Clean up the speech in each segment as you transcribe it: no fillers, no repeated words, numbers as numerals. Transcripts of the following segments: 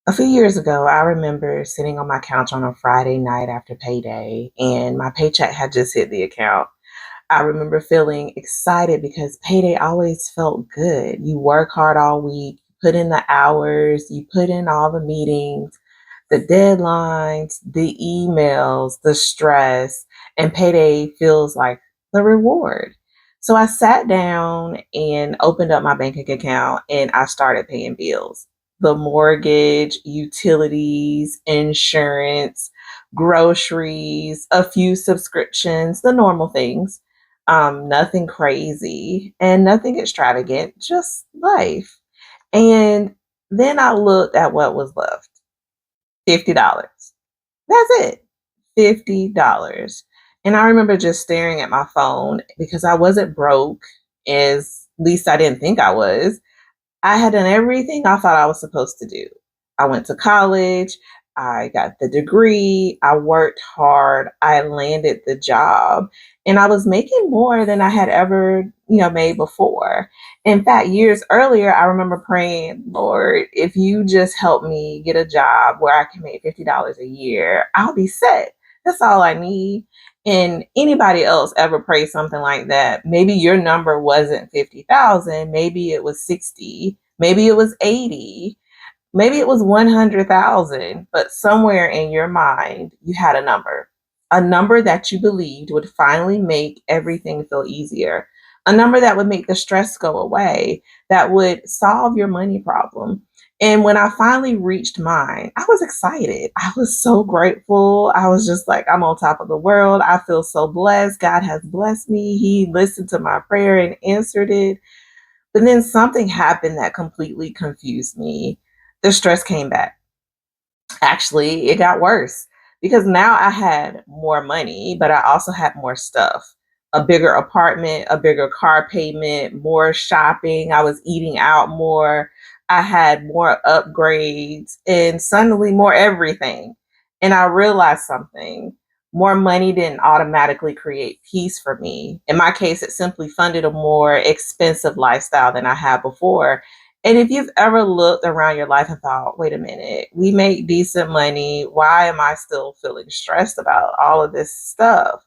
A few years ago, I remember sitting on my couch on a Friday night after payday, and my paycheck had just hit the account. I remember feeling excited because payday always felt good. You work hard all week, put in the hours, you put in all the meetings, the deadlines, the emails, the stress, and payday feels like the reward. So I sat down and opened up my banking account and I started paying bills. The mortgage, utilities, insurance, groceries, a few subscriptions, the normal things. Nothing crazy and nothing extravagant, just life. And then I looked at what was left. $50. That's it. $50. And I remember just staring at my phone because I wasn't broke, as least I didn't think I was. I had done everything I thought I was supposed to do. I went to college, I got the degree, I worked hard, I landed the job, and I was making more than I had ever, made before. In fact, years earlier, I remember praying, Lord, if you just help me get a job where I can make $50 a year, I'll be set. That's all I need. And anybody else ever pray something like that, maybe your number wasn't 50,000, maybe it was 60, maybe it was 80, maybe it was 100,000, but somewhere in your mind, you had a number that you believed would finally make everything feel easier, a number that would make the stress go away, that would solve your money problem. And when I finally reached mine, I was excited. I was so grateful. I was just like, I'm on top of the world. I feel so blessed. God has blessed me. He listened to my prayer and answered it. But then something happened that completely confused me. The stress came back. Actually, it got worse because now I had more money, but I also had more stuff. A bigger apartment, a bigger car payment, more shopping. I was eating out more. I had more upgrades and suddenly more everything. And I realized something. More money didn't automatically create peace for me. In my case, it simply funded a more expensive lifestyle than I had before. And if you've ever looked around your life and thought, wait a minute, we make decent money. Why am I still feeling stressed about all of this stuff?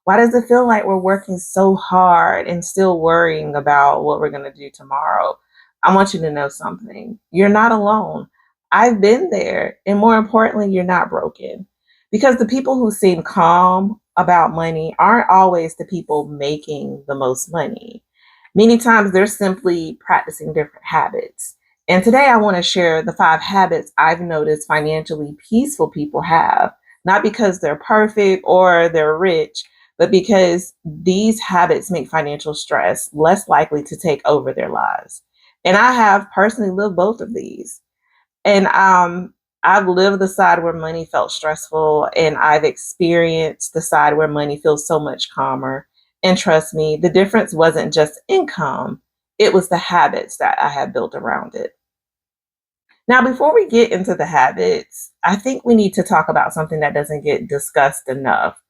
Why does it feel like we're working so hard and still worrying about what we're going to do tomorrow? I want you to know something. You're not alone. I've been there. And more importantly, you're not broken. Because the people who seem calm about money aren't always the people making the most money. Many times they're simply practicing different habits. And today I want to share the 5 habits I've noticed financially peaceful people have, not because they're perfect or they're rich, but because these habits make financial stress less likely to take over their lives. And I have personally lived both of these. And I've lived the side where money felt stressful, and I've experienced the side where money feels so much calmer. And trust me, the difference wasn't just income, it was the habits that I had built around it. Now, before we get into the habits, I think we need to talk about something that doesn't get discussed enough.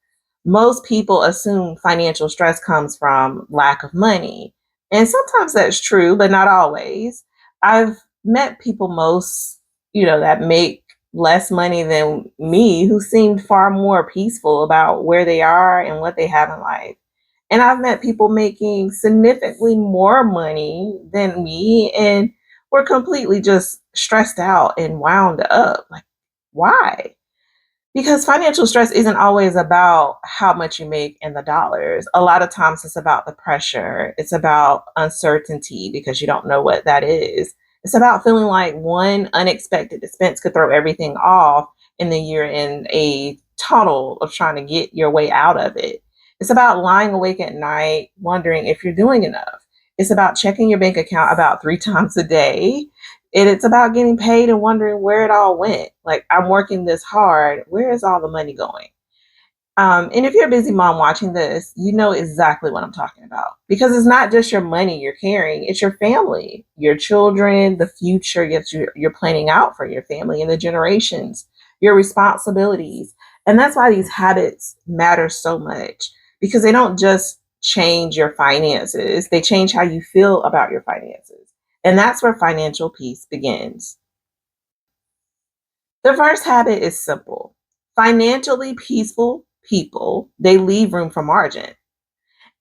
Most people assume financial stress comes from lack of money. And sometimes that's true, but not always. I've met people that make less money than me who seemed far more peaceful about where they are and what they have in life. And I've met people making significantly more money than me and were completely just stressed out and wound up. Like, why? Because financial stress isn't always about how much you make in the dollars. A lot of times it's about the pressure. It's about uncertainty because you don't know what that is. It's about feeling like one unexpected expense could throw everything off, and then you're in a tunnel of trying to get your way out of it. It's about lying awake at night wondering if you're doing enough. It's about checking your bank account about 3 times a day, and it's about getting paid and wondering where it all went. Like, I'm working this hard. Where is all the money going? And if you're a busy mom watching this, you know exactly what I'm talking about because it's not just your money you're carrying, it's your family, your children, the future that you're planning out for your family and the generations, your responsibilities. And that's why these habits matter so much because they don't just change your finances, they change how you feel about your finances. And that's where financial peace begins. The first habit is simple. Financially peaceful people, they leave room for margin.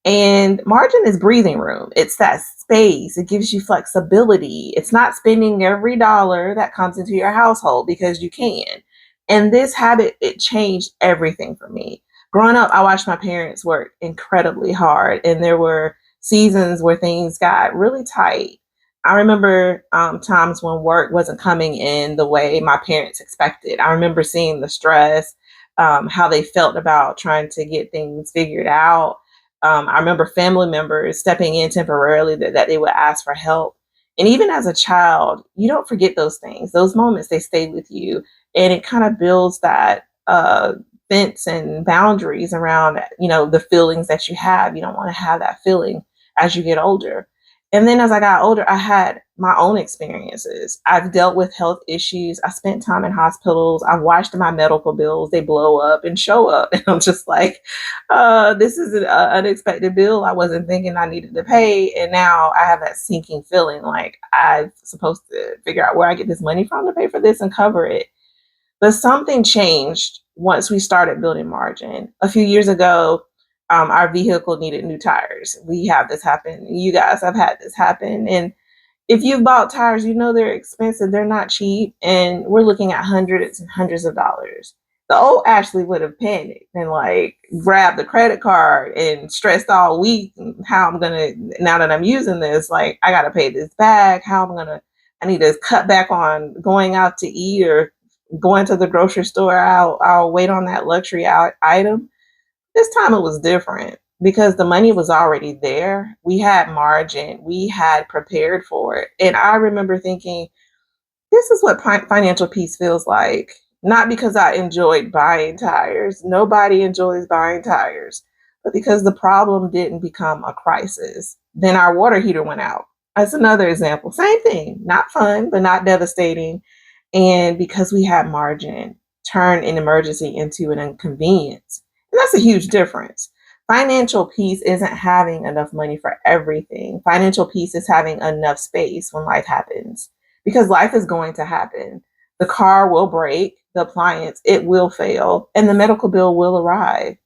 And margin is breathing room. It's that space. It gives you flexibility. It's not spending every dollar that comes into your household because you can. And this habit, it changed everything for me. Growing up, I watched my parents work incredibly hard, and there were seasons where things got really tight. I remember times when work wasn't coming in the way my parents expected. I remember seeing the stress, how they felt about trying to get things figured out. I remember family members stepping in temporarily that they would ask for help. And even as a child, you don't forget those things. Those moments, they stay with you. And it kind of builds that fence and boundaries around, the feelings that you have. You don't want to have that feeling as you get older. And then as I got older, I had my own experiences. I've dealt with health issues. I spent time in hospitals. I've watched my medical bills, they blow up and show up. And I'm just like, this is an unexpected bill I wasn't thinking I needed to pay. And now I have that sinking feeling like I'm supposed to figure out where I get this money from to pay for this and cover it. But something changed once we started building margin. A few years ago, our vehicle needed new tires. We have this happen. You guys have had this happen. And if you've bought tires, you know they're expensive. They're not cheap. And we're looking at hundreds and hundreds of dollars. The old Ashley would have panicked and like grabbed the credit card and stressed all week how I'm going to, now that I'm using this, like I got to pay this back. I need to cut back on going out to eat or going to the grocery store. I'll wait on that luxury item. This time it was different because the money was already there. We had margin, we had prepared for it. And I remember thinking, this is what financial peace feels like. Not because I enjoyed buying tires, nobody enjoys buying tires, but because the problem didn't become a crisis. Then our water heater went out. That's another example. Same thing, not fun, but not devastating. And because we had margin, turned an emergency into an inconvenience. And that's a huge difference. Financial peace isn't having enough money for everything. Financial peace is having enough space when life happens, because life is going to happen. The car will break, the appliance, it will fail, and the medical bill will arrive.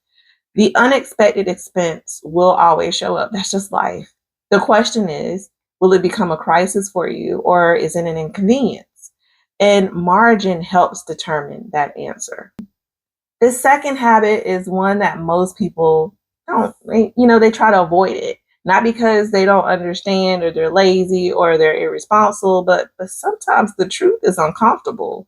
The unexpected expense will always show up. That's just life. The question is, will it become a crisis for you or is it an inconvenience? And margin helps determine that answer. The second habit is one that most people they try to avoid it. Not because they don't understand or they're lazy or they're irresponsible, but sometimes the truth is uncomfortable.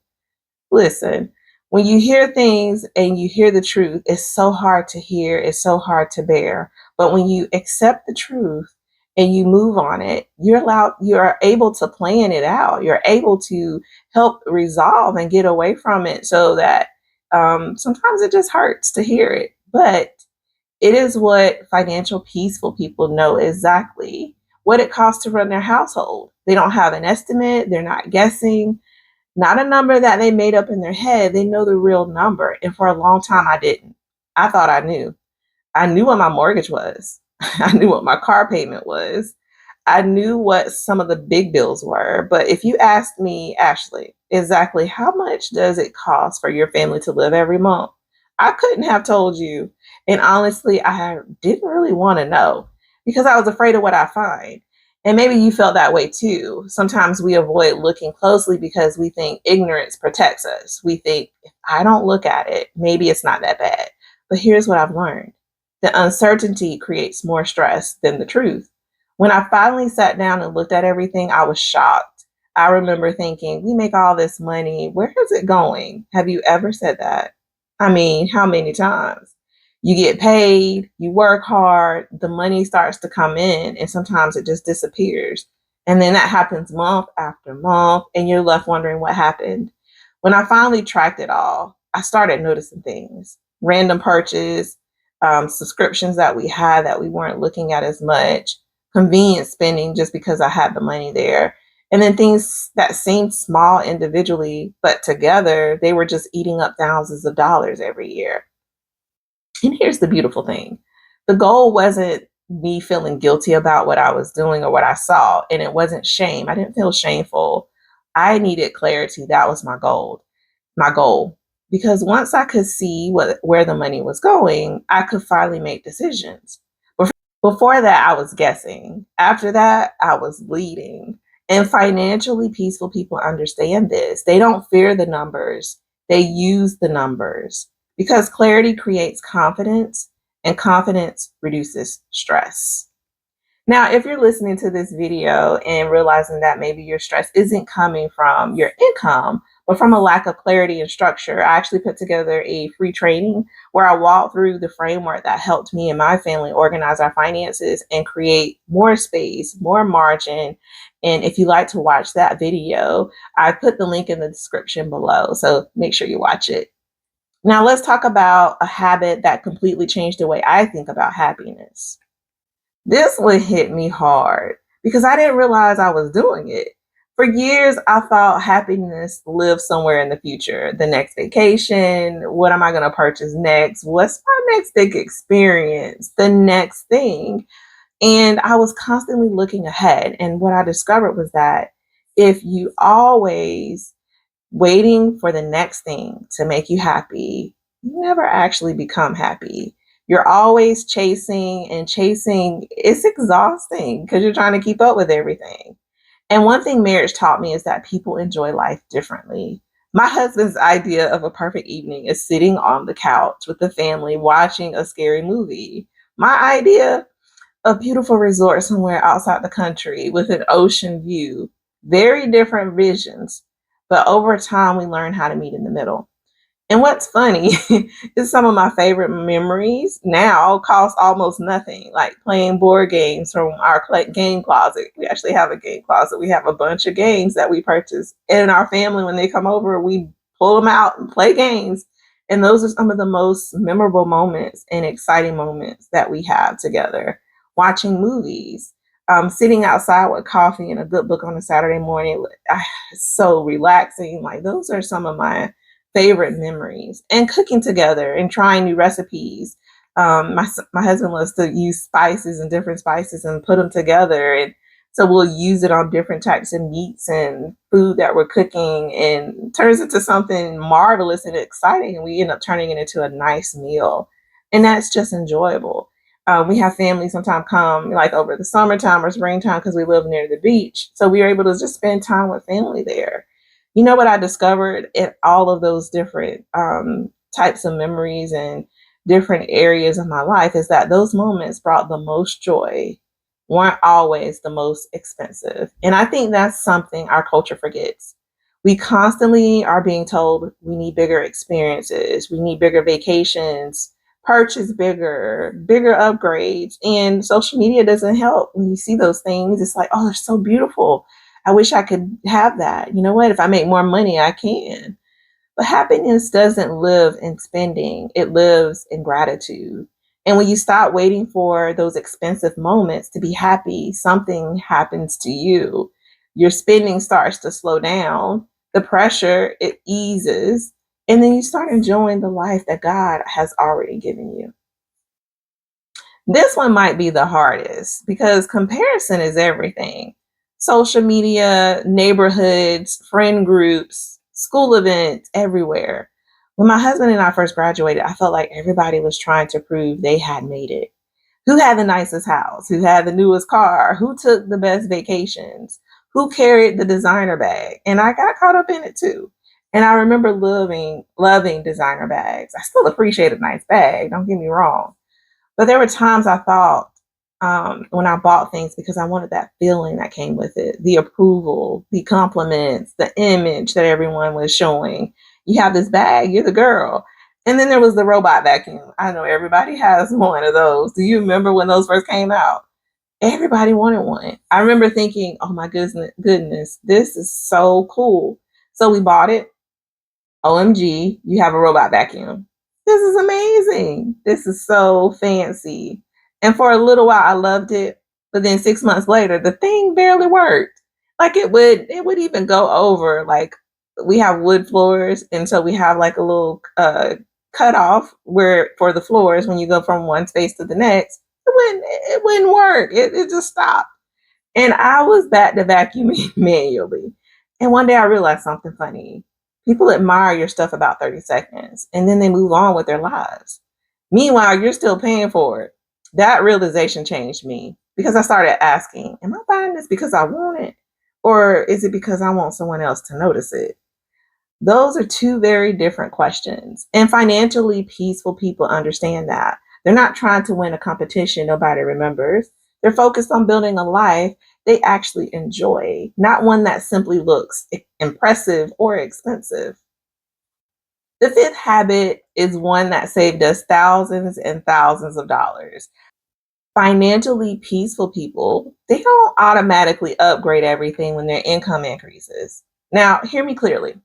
Listen, when you hear things and you hear the truth, it's so hard to hear, it's so hard to bear. But when you accept the truth and you move on it, you're able to plan it out. You're able to help resolve and get away from it so that sometimes it just hurts to hear it. But it is what financial peaceful people know exactly what it costs to run their household. They don't have an estimate, they're not guessing, not a number that they made up in their head. They know the real number. And for a long time, I didn't. I thought I knew. I knew what my mortgage was. I knew what my car payment was. I knew what some of the big bills were. But if you asked me, Ashley, exactly how much does it cost for your family to live every month? I couldn't have told you. And honestly, I didn't really want to know because I was afraid of what I find. And maybe you felt that way too. Sometimes we avoid looking closely because we think ignorance protects us. We think if I don't look at it, maybe it's not that bad. But here's what I've learned: the uncertainty creates more stress than the truth. When I finally sat down and looked at everything, I was shocked. I remember thinking, we make all this money. Where is it going? Have you ever said that? I mean, how many times? You get paid, you work hard, the money starts to come in, and sometimes it just disappears. And then that happens month after month, and you're left wondering what happened. When I finally tracked it all, I started noticing things: random purchase, subscriptions that we had that we weren't looking at as much, convenience spending just because I had the money there. And then things that seemed small individually, but together, they were just eating up thousands of dollars every year. And here's the beautiful thing: the goal wasn't me feeling guilty about what I was doing or what I saw. And it wasn't shame. I didn't feel shameful. I needed clarity. That was my goal. my goal. Because once I could see where the money was going, I could finally make decisions. Before that, I was guessing. After that, I was leading. And financially peaceful people understand this. They don't fear the numbers, they use the numbers because clarity creates confidence and confidence reduces stress. Now, if you're listening to this video and realizing that maybe your stress isn't coming from your income, but from a lack of clarity and structure, I actually put together a free training where I walk through the framework that helped me and my family organize our finances and create more space, more margin. And if you like to watch that video, I put the link in the description below. So make sure you watch it. Now, let's talk about a habit that completely changed the way I think about happiness. This one hit me hard because I didn't realize I was doing it. For years, I thought happiness lived somewhere in the future. The next vacation, what am I going to purchase next? What's my next big experience? The next thing. And I was constantly looking ahead. And what I discovered was that if you always waiting for the next thing to make you happy, you never actually become happy. You're always chasing and chasing. It's exhausting because you're trying to keep up with everything. And one thing marriage taught me is that people enjoy life differently. My husband's idea of a perfect evening is sitting on the couch with the family watching a scary movie. My idea, a beautiful resort somewhere outside the country with an ocean view. Very different visions, but over time we learn how to meet in the middle. And what's funny is some of my favorite memories now cost almost nothing, like playing board games from our game closet. We actually have a game closet. We have a bunch of games that we purchase. And our family, when they come over, we pull them out and play games. And those are some of the most memorable moments and exciting moments that we have together. Watching movies, sitting outside with coffee and a good book on a Saturday morning. It's so relaxing. Like, those are some of my favorite memories, and cooking together and trying new recipes. My husband loves to use spices and different spices and put them together, and so we'll use it on different types of meats and food that we're cooking, and turns into something marvelous and exciting, and we end up turning it into a nice meal, and that's just enjoyable. We have family sometimes come like over the summertime or springtime because we live near the beach, so we are able to just spend time with family there. You know what I discovered in all of those different types of memories and different areas of my life is that those moments brought the most joy, weren't always the most expensive. And I think that's something our culture forgets. We constantly are being told we need bigger experiences, we need bigger vacations, purchase bigger upgrades. And social media doesn't help. When you see those things, it's like, oh, they're so beautiful. I wish I could have that. You know what? If I make more money, I can. But happiness doesn't live in spending, it lives in gratitude. And when you stop waiting for those expensive moments to be happy, something happens to you. Your spending starts to slow down, the pressure, it eases, and then you start enjoying the life that God has already given you. This one might be the hardest because comparison is everything. Social media, neighborhoods, friend groups, school events, everywhere. When my husband and I first graduated, I felt like everybody was trying to prove they had made it. Who had the nicest house? Who had the newest car? Who took the best vacations? Who carried the designer bag? And I got caught up in it too. And I remember loving designer bags. I still appreciate a nice bag, don't get me wrong. But there were times I thought when I bought things because I wanted that feeling that came with it, the approval, the compliments, the image that everyone was showing. You have this bag, you're the girl. And then there was the robot vacuum. I know everybody has one of those. Do you remember when those first came out? Everybody wanted one. I remember thinking, oh my goodness, this is so cool. So we bought it. OMG, you have a robot vacuum. This is amazing. This is so fancy. And for a little while I loved it, but then 6 months later the thing barely worked. Like it would even go over, like we have wood floors, and so we have like a little cut off where for the floors when you go from one space to the next, it wouldn't work. It just stopped. And I was back to vacuuming manually. And one day I realized something funny. People admire your stuff about 30 seconds and then they move on with their lives. Meanwhile, you're still paying for it. That realization changed me because I started asking, am I buying this because I want it? Or is it because I want someone else to notice it? Those are two very different questions. And financially peaceful people understand that. They're not trying to win a competition nobody remembers. They're focused on building a life they actually enjoy, not one that simply looks impressive or expensive. The fifth habit is one that saved us thousands and thousands of dollars. Financially peaceful people, they don't automatically upgrade everything when their income increases. Now, hear me clearly.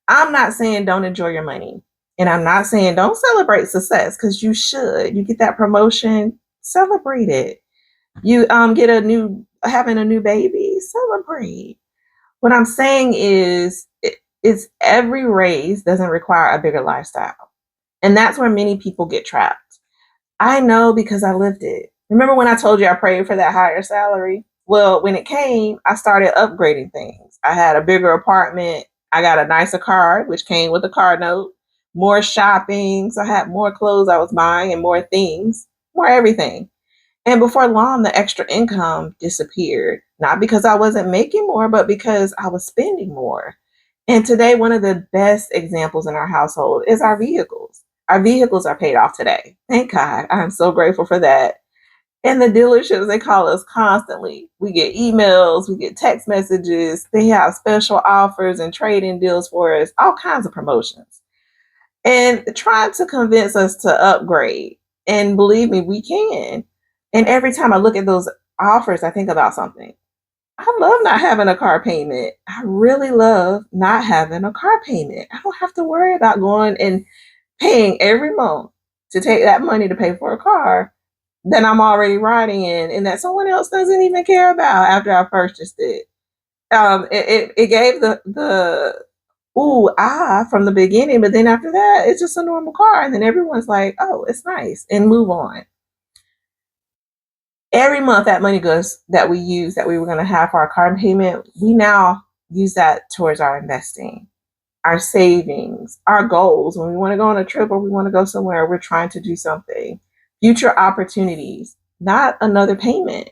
I'm not saying don't enjoy your money. And I'm not saying don't celebrate success because you should. You get that promotion, celebrate it. You get having a new baby, celebrate. What I'm saying is every raise doesn't require a bigger lifestyle. And that's where many people get trapped. I know because I lived it. Remember when I told you I prayed for that higher salary? Well, when it came, I started upgrading things. I had a bigger apartment. I got a nicer car, which came with a car note, more shopping. So I had more clothes I was buying and more things, more everything. And before long, the extra income disappeared, not because I wasn't making more, but because I was spending more. And today, one of the best examples in our household is our vehicles. Our vehicles are paid off today. Thank God. I'm so grateful for that. And the dealerships, they call us constantly. We get emails, we get text messages. They have special offers and trade-in deals for us, all kinds of promotions. And trying to convince us to upgrade. And believe me, we can. And every time I look at those offers, I think about something. I love not having a car payment. I really love not having a car payment. I don't have to worry about going and paying every month to take that money to pay for a car that I'm already riding in and that someone else doesn't even care about after I purchased it. It gave the ooh from the beginning, but then after that, it's just a normal car, and then everyone's like, oh, it's nice, and move on. Every month that money goes that we use that we were going to have for our car payment, we now use that towards our investing, our savings, our goals. When we want to go on a trip or we want to go somewhere, we're trying to do something. Future opportunities, not another payment.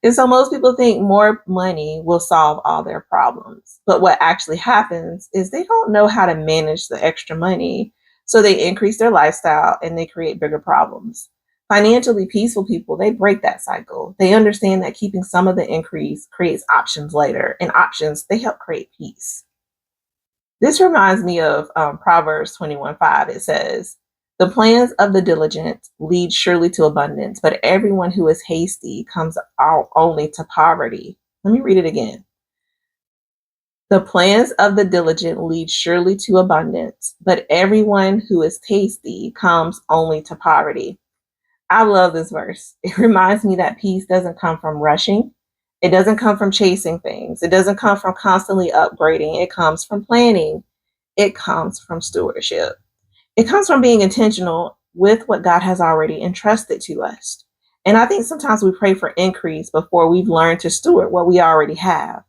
And so most people think more money will solve all their problems. But what actually happens is they don't know how to manage the extra money. So they increase their lifestyle and they create bigger problems. Financially peaceful people, they break that cycle. They understand that keeping some of the increase creates options later, and options, they help create peace. This reminds me of Proverbs 21:5. It says, the plans of the diligent lead surely to abundance, but everyone who is hasty comes out only to poverty. Let me read it again. The plans of the diligent lead surely to abundance, but everyone who is hasty comes only to poverty. I love this verse. It reminds me that peace doesn't come from rushing. It doesn't come from chasing things. It doesn't come from constantly upgrading. It comes from planning. It comes from stewardship. It comes from being intentional with what God has already entrusted to us. And I think sometimes we pray for increase before we've learned to steward what we already have.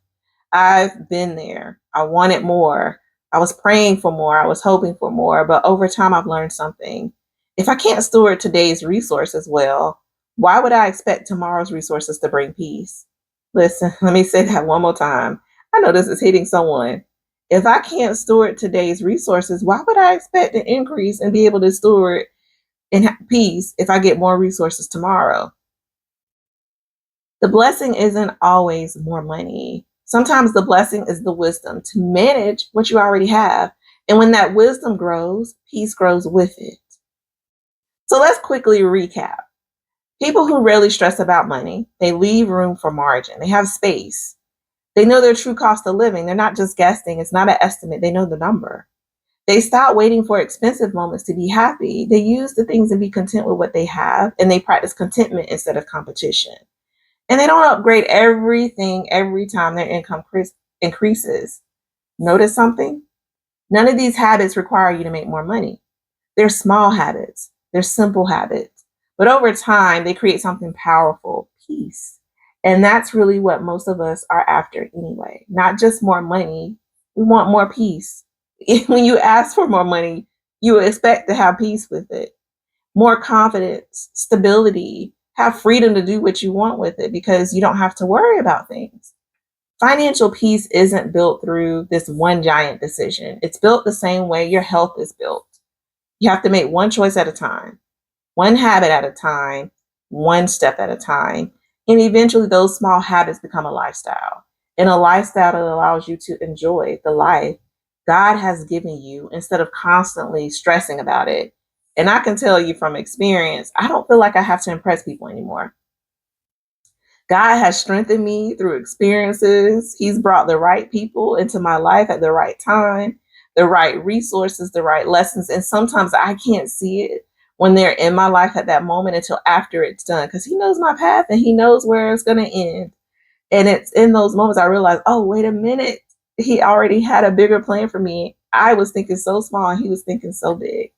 I've been there. I wanted more. I was praying for more. I was hoping for more. But over time, I've learned something. If I can't steward today's resources well, why would I expect tomorrow's resources to bring peace? Listen, let me say that one more time. I know this is hitting someone. If I can't steward today's resources, why would I expect an increase and be able to steward in peace if I get more resources tomorrow? The blessing isn't always more money. Sometimes the blessing is the wisdom to manage what you already have. And when that wisdom grows, peace grows with it. So let's quickly recap. People who rarely stress about money, they leave room for margin. They have space. They know their true cost of living. They're not just guessing. It's not an estimate. They know the number. They stop waiting for expensive moments to be happy. They use the things and be content with what they have, and they practice contentment instead of competition. And they don't upgrade everything every time their income increases. Notice something? None of these habits require you to make more money. They're small habits. They're simple habits. But over time, they create something powerful, peace. And that's really what most of us are after anyway. Not just more money, We want more peace. When you ask for more money, you expect to have peace with it, more confidence, stability, have freedom to do what you want with it because you don't have to worry about things. Financial peace isn't built through this one giant decision. It's built the same way your health is built. You have to make one choice at a time, one habit at a time, one step at a time. And eventually, those small habits become a lifestyle. And a lifestyle that allows you to enjoy the life God has given you instead of constantly stressing about it. And I can tell you from experience, I don't feel like I have to impress people anymore. God has strengthened me through experiences. He's brought the right people into my life at the right time, the right resources, the right lessons. And sometimes I can't see it when they're in my life at that moment until after it's done because He knows my path and He knows where it's going to end. And it's in those moments I realize, oh, wait a minute. He already had a bigger plan for me. I was thinking so small and He was thinking so big.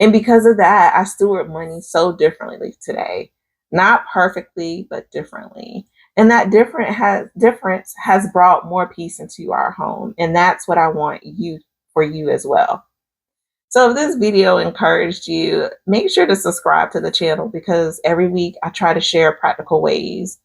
And because of that, I steward money so differently today. Not perfectly, but differently. And that difference has brought more peace into our home. And that's what I want you for you as well. So if this video encouraged you, make sure to subscribe to the channel because every week I try to share practical ways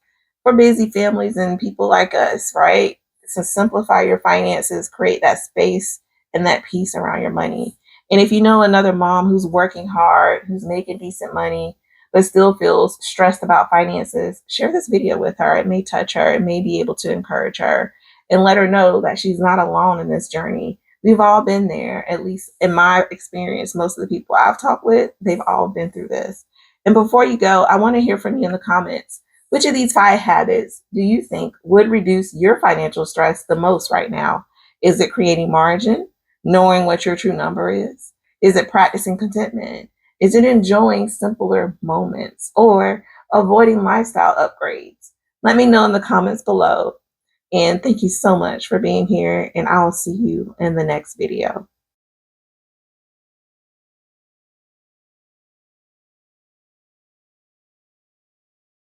for busy families and people like us, right? To simplify your finances, create that space and that peace around your money. And if you know another mom who's working hard, who's making decent money, but still feels stressed about finances, share this video with her. It may touch her. It may be able to encourage her and let her know that she's not alone in this journey. We've all been there, at least in my experience. Most of the people I've talked with, they've all been through this. And before you go, I want to hear from you in the comments. Which of these 5 habits do you think would reduce your financial stress the most right now? Is it creating margin, knowing what your true number is? Is it practicing contentment? Is it enjoying simpler moments or avoiding lifestyle upgrades? Let me know in the comments below. And thank you so much for being here, and I'll see you in the next video.